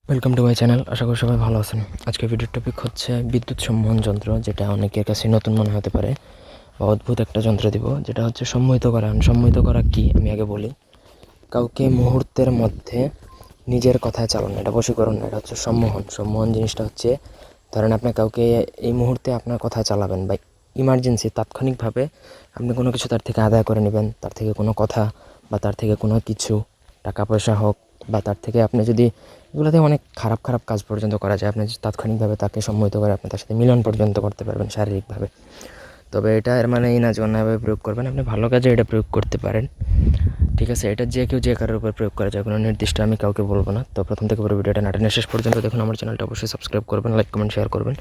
Welcome to my channel. আশা করি সবাই ভালো আছেন। আজকের ভিডিওর টপিক হচ্ছে বিদ্যুৎ সম্মোহন যন্ত্র, যেটা অনেকের কাছে নতুন মনে হতে পারে বা অদ্ভুত একটা যন্ত্র দিব, যেটা হচ্ছে সম্মোহিত করা। সম্মোহিত করা কি আমি আগে বলি। কাউকে মুহূর্তের মধ্যে নিজের কথায় চালানো, এটা বশীকরণ না, এটা হচ্ছে সম্মোহন। সম্মোহন জিনিসটা হচ্ছে, ধরেন আপনি কাউকে এই মুহূর্তে আপনার কথায় চালাবেন বা ইমার্জেন্সি তাৎক্ষণিকভাবে আপনি কোনো কিছু তার থেকে আদায় করে নেবেন, তার থেকে কোনো কথা বা তার থেকে কোনো কিছু, টাকা পয়সা হোক বা তার থেকে আপনি যদি, এগুলোতে অনেক খারাপ খারাপ কাজ পর্যন্ত করা যায়। আপনি তাৎক্ষণিকভাবে তাকে সম্মোহিত করে আপনি তার সাথে মিলন পর্যন্ত করতে পারবেন শারীরিকভাবে। তবে এটা এর মানে এই না যে অন্যায়ভাবে প্রয়োগ করবেন, আপনি ভালো কাজে এটা প্রয়োগ করতে পারেন। ঠিক আছে, এটা যে কেউ যে কারোর উপর প্রয়োগ করা যায়, কোনো নির্দিষ্ট আমি কাউকে বলবো না। তো প্রথম থেকে পুরো ভিডিওটা নাটনে শেষ পর্যন্ত দেখুন। আমার চ্যানেলটা অবশ্যই সাবস্ক্রাইব করবেন, লাইক কমেন্ট শেয়ার করবেন।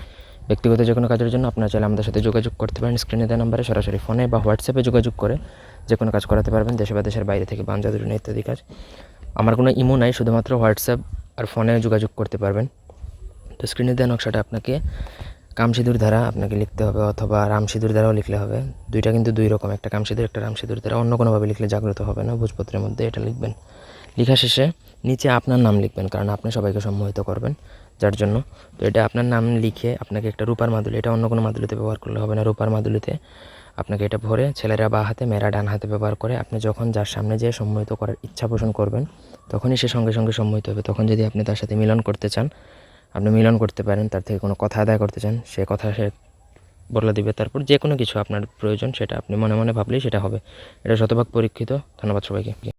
ব্যক্তিগত যে কোনো কাজের জন্য আপনারা চাইলে আমাদের সাথে যোগাযোগ করতে পারেন। স্ক্রিনে দেওয়া নাম্বারে সরাসরি ফোনে বা হোয়াটসঅ্যাপে যোগাযোগ করে যে কোনো কাজ করাতে পারবেন, দেশে বা দেশের বাইরে থেকে, বানজা দুর্নীতি ইত্যাদি কাজ। আমার কোনো ইমো নাই, শুধুমাত্র হোয়াটসঅ্যাপ আর ফোনে যোগাযোগ করতে পারবেন। তো স্ক্রিনে দেওয়া নকশাটা আপনাকে কামসিঁদুর দ্বারা আপনাকে লিখতে হবে, অথবা রামসিঁদুর দ্বারাও লিখলে হবে। দুইটা কিন্তু দুই রকম, একটা কামসিঁদুর একটা রামসিঁদুর দ্বারা। অন্য কোনোভাবে লিখলে জাগ্রত হবে না। ভোজপত্রের মধ্যে এটা লিখবেন। লেখা শেষে নিচে আপনার নাম লিখবেন, কারণ আপনি সবাইকে সম্মোহিত করবেন যার জন্য। তো এটা আপনার নাম লিখে আপনাকে একটা রূপার মাদুলি, এটা অন্য কোনো মাদুলিতে ব্যবহার করলে হবে না, রূপার মাদুলিতে আপনাকে এটা ভরে, ছেলেরা বাঁ হাতে মেয়েরা ডান হাতে ব্যবহার করে, আপনি যখন যার সামনে যেয়ে সম্মোহিত করার ইচ্ছা পোষণ করবেন, তখনই সে সঙ্গে সঙ্গে সম্মোহিত হবে। তখন যদি আপনি তার সাথে মিলন করতে চান, আপনি মিলন করতে পারেন। তার থেকে কোনো কথা আদায় করতে চান, সে কথা সে বলে দিবে। তারপর যে কোনো কিছু আপনার প্রয়োজন সেটা আপনি মনে মনে ভাবলেই সেটা হবে। এটা শতভাগ পরীক্ষিত। ধন্যবাদ সবাইকে।